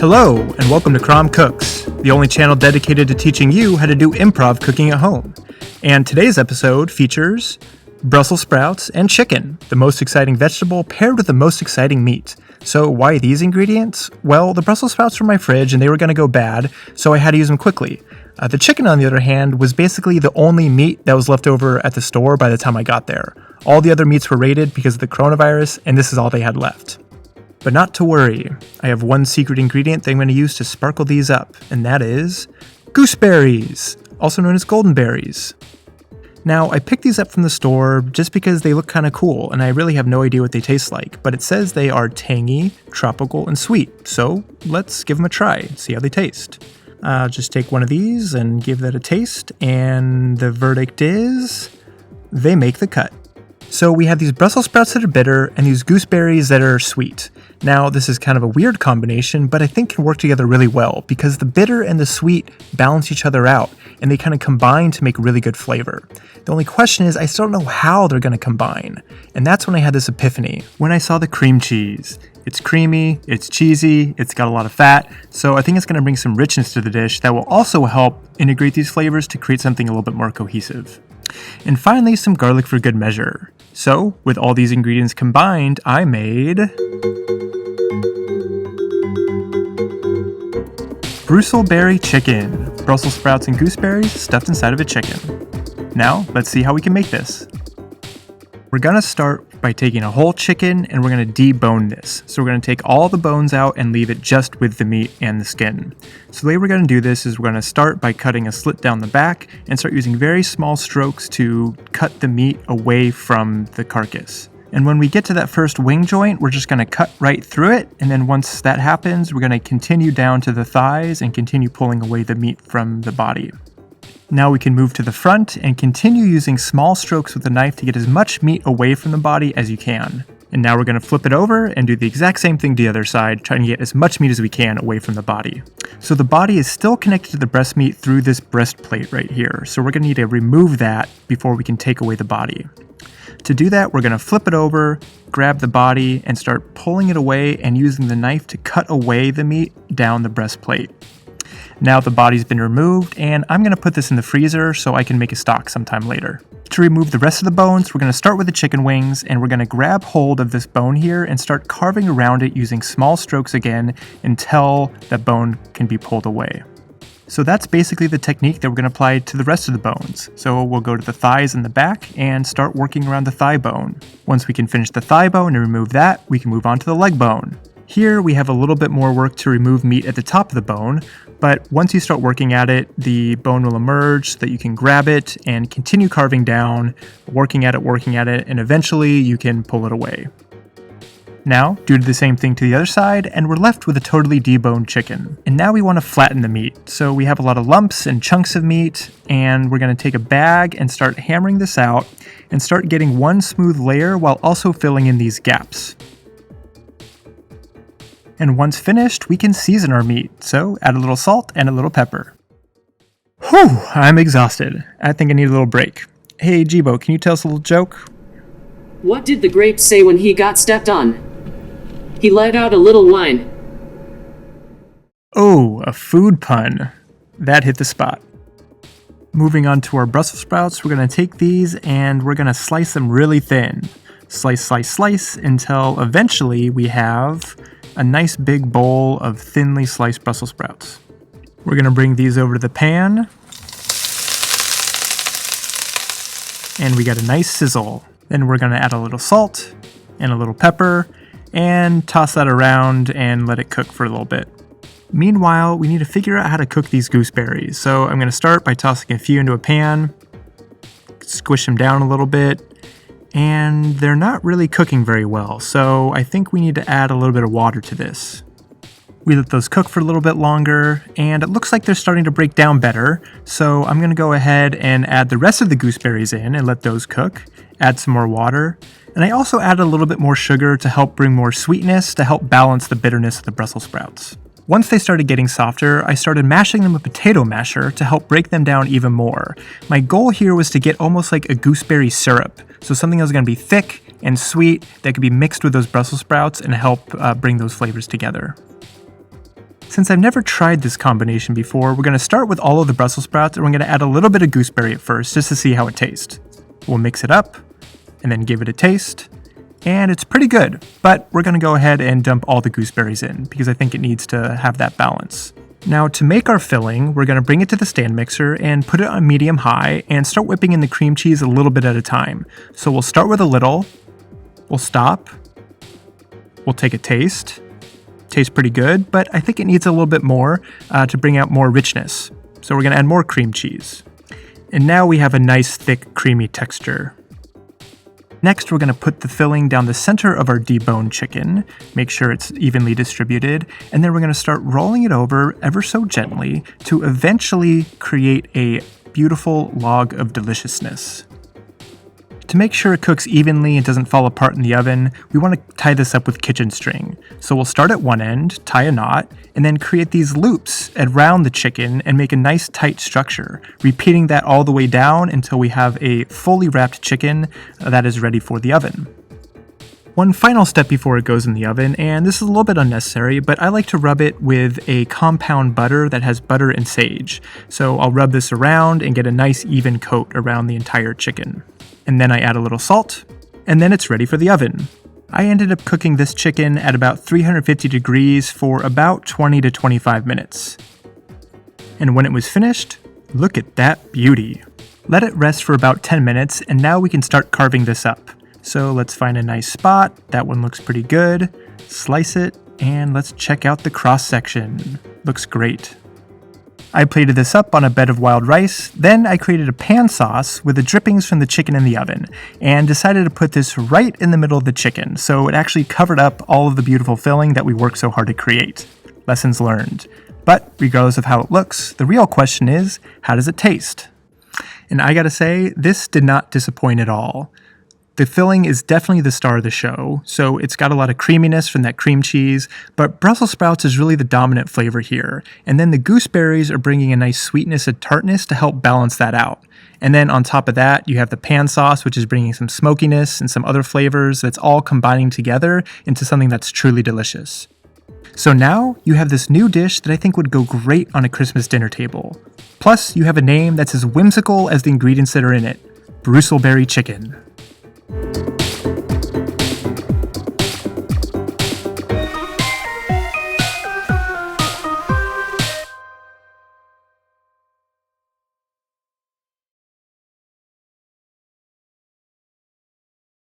Hello, and welcome to CromCooks, the only channel dedicated to teaching you how to do improv cooking at home. And today's episode features Brussels sprouts and chicken, the most exciting vegetable paired with the most exciting meat. So why these ingredients? Well, the Brussels sprouts were in my fridge and they were going to go bad, so I had to use them quickly. The chicken, on the other hand, was basically the only meat that was left over at the store by the time I got there. All the other meats were raided because of the coronavirus, and this is all they had left. But not to worry, I have one secret ingredient that I'm going to use to sparkle these up, and that is gooseberries, also known as golden berries. Now, I picked these up from the store just because they look kind of cool, and I really have no idea what they taste like, but it says they are tangy, tropical, and sweet, so let's give them a try, see how they taste. Just take one of these and give that a taste, and the verdict is they make the cut. So we have these Brussels sprouts that are bitter and these gooseberries that are sweet. Now, this is kind of a weird combination, but I think can work together really well because the bitter and the sweet balance each other out and they kind of combine to make really good flavor. The only question is I still don't know how they're going to combine. And that's when I had this epiphany, when I saw the cream cheese. It's creamy, it's cheesy, it's got a lot of fat, so I think it's going to bring some richness to the dish that will also help integrate these flavors to create something a little bit more cohesive. And finally, some garlic for good measure. So, with all these ingredients combined, I made BrooselBerry chicken, Brussels sprouts and gooseberries stuffed inside of a chicken. Now, let's see how we can make this. We're going to start by taking a whole chicken and we're going to debone this. So we're going to take all the bones out and leave it just with the meat and the skin. So the way we're going to do this is we're going to start by cutting a slit down the back and start using very small strokes to cut the meat away from the carcass. And when we get to that first wing joint, we're just going to cut right through it. And then once that happens, we're going to continue down to the thighs and continue pulling away the meat from the body. Now we can move to the front and continue using small strokes with the knife to get as much meat away from the body as you can. And now we're going to flip it over and do the exact same thing to the other side, trying to get as much meat as we can away from the body. So the body is still connected to the breast meat through this breastplate right here. So we're going to need to remove that before we can take away the body. To do that, we're going to flip it over, grab the body, and start pulling it away and using the knife to cut away the meat down the breastplate. Now the body's been removed, and I'm going to put this in the freezer so I can make a stock sometime later. To remove the rest of the bones, we're going to start with the chicken wings, and we're going to grab hold of this bone here and start carving around it using small strokes again until that bone can be pulled away. So that's basically the technique that we're going to apply to the rest of the bones. So we'll go to the thighs and the back and start working around the thigh bone. Once we can finish the thigh bone and remove that, we can move on to the leg bone. Here we have a little bit more work to remove meat at the top of the bone, but once you start working at it, the bone will emerge so that you can grab it and continue carving down, working at it, and eventually you can pull it away. Now, do the same thing to the other side, and we're left with a totally deboned chicken. And now we want to flatten the meat. So we have a lot of lumps and chunks of meat, and we're going to take a bag and start hammering this out and start getting one smooth layer while also filling in these gaps. And once finished, we can season our meat, so add a little salt and a little pepper. Whew, I'm exhausted. I think I need a little break. Hey, Jibo, can you tell us a little joke? What did the grape say when he got stepped on? He let out a little whine. Oh, a food pun. That hit the spot. Moving on to our Brussels sprouts, we're going to take these and we're going to slice them really thin. Slice, slice, slice until eventually we have a nice big bowl of thinly sliced Brussels sprouts. We're going to bring these over to the pan. And we got a nice sizzle. Then we're going to add a little salt and a little pepper and toss that around and let it cook for a little bit. Meanwhile, we need to figure out how to cook these gooseberries. So I'm going to start by tossing a few into a pan, squish them down a little bit, and they're not really cooking very well, so I think we need to add a little bit of water to this. We let those cook for a little bit longer, and it looks like they're starting to break down better, so I'm going to go ahead and add the rest of the gooseberries in and let those cook, add some more water, and I also added a little bit more sugar to help bring more sweetness to help balance the bitterness of the Brussels sprouts. Once they started getting softer, I started mashing them with potato masher to help break them down even more. My goal here was to get almost like a gooseberry syrup, so something that was going to be thick and sweet that could be mixed with those Brussels sprouts and help bring those flavors together. Since I've never tried this combination before, we're going to start with all of the Brussels sprouts and we're going to add a little bit of gooseberry at first just to see how it tastes. We'll mix it up and then give it a taste, and it's pretty good, but we're going to go ahead and dump all the gooseberries in because I think it needs to have that balance. Now to make our filling, we're going to bring it to the stand mixer and put it on medium-high and start whipping in the cream cheese a little bit at a time. So we'll start with a little, we'll stop, we'll take a taste. Tastes pretty good, but I think it needs a little bit more to bring out more richness. So we're going to add more cream cheese. And now we have a nice thick creamy texture. Next, we're going to put the filling down the center of our deboned chicken, make sure it's evenly distributed, and then we're going to start rolling it over ever so gently to eventually create a beautiful log of deliciousness. To make sure it cooks evenly and doesn't fall apart in the oven, we want to tie this up with kitchen string. So we'll start at one end, tie a knot, and then create these loops around the chicken and make a nice tight structure, repeating that all the way down until we have a fully wrapped chicken that is ready for the oven. One final step before it goes in the oven, and this is a little bit unnecessary, but I like to rub it with a compound butter that has butter and sage. So I'll rub this around and get a nice even coat around the entire chicken. And then I add a little salt, and then it's ready for the oven. I ended up cooking this chicken at about 350 degrees for about 20 to 25 minutes. And when it was finished, look at that beauty. Let it rest for about 10 minutes, and now we can start carving this up. So let's find a nice spot. That one looks pretty good. Slice it, and let's check out the cross section. Looks great. I plated this up on a bed of wild rice, then I created a pan sauce with the drippings from the chicken in the oven, and decided to put this right in the middle of the chicken, so it actually covered up all of the beautiful filling that we worked so hard to create. Lessons learned. But regardless of how it looks, the real question is, how does it taste? And I gotta say, this did not disappoint at all. The filling is definitely the star of the show, so it's got a lot of creaminess from that cream cheese, but Brussels sprouts is really the dominant flavor here, and then the gooseberries are bringing a nice sweetness and tartness to help balance that out. And then on top of that, you have the pan sauce, which is bringing some smokiness and some other flavors that's all combining together into something that's truly delicious. So now you have this new dish that I think would go great on a Christmas dinner table. Plus, you have a name that's as whimsical as the ingredients that are in it, BrooselBerry chicken.